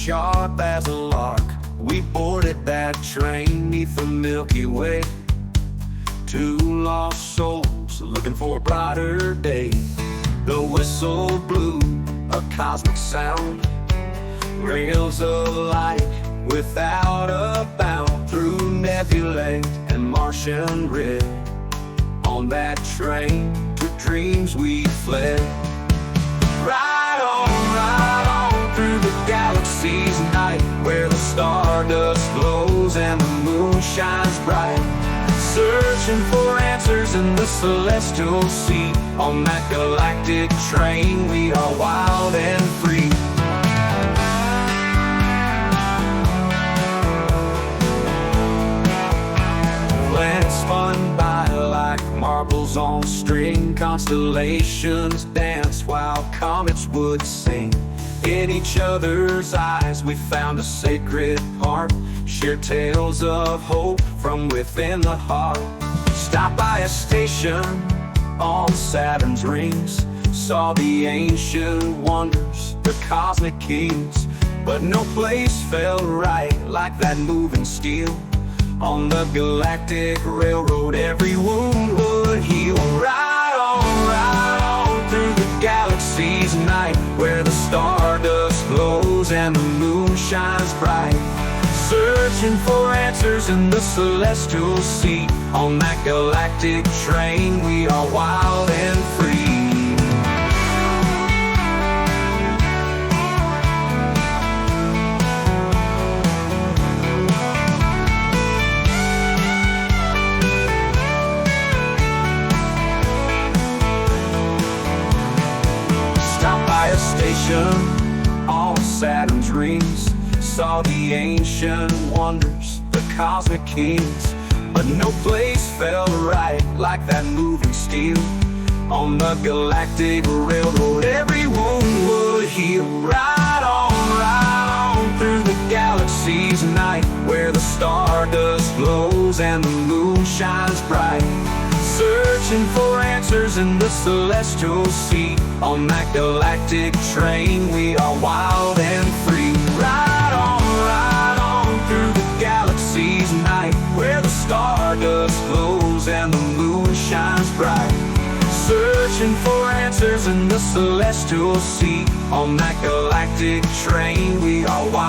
sharp as a lark. We boarded that train 'neath the Milky Way. Two lost souls looking for a brighter day. The whistle blew a cosmic sound, rails of light without a bound, through nebulae and Martian red. On that train to dreams we fled. Ride on through the galaxy's night, where the stardust glows and the moon shines bright. Searching for answers in the celestial sea. On that galactic train we are wild and free. Planets spun by like marbles on string. Constellations dance while comets would sing. In each other's eyes we found a sacred part. Share tales of hope from within the heart. Stopped by a station on Saturn's rings. Saw the ancient wonders, the cosmic kings. But no place felt right like that moving steel. On the Galactic Railroad every wound would heal. Ride on through the galaxy's night, where the stardust glows and the moon shines bright. Searching for answers in the celestial sea. On that galactic train we are wild and free. Stopped by a station on Saturn's rings. Saw the ancient wonders, the cosmic kings. But no place felt right like that moving steel. On the Galactic Railroad every wound would heal. Ride on through the galaxy's night, where the stardust glows and the moon shines bright. Searching for answers in the celestial sea. On that galactic train we are wild and free. Ride on through the galaxy's night, where the stardust glows and the moon shines bright. Searching for answers in the celestial sea. On that galactic train we are wild.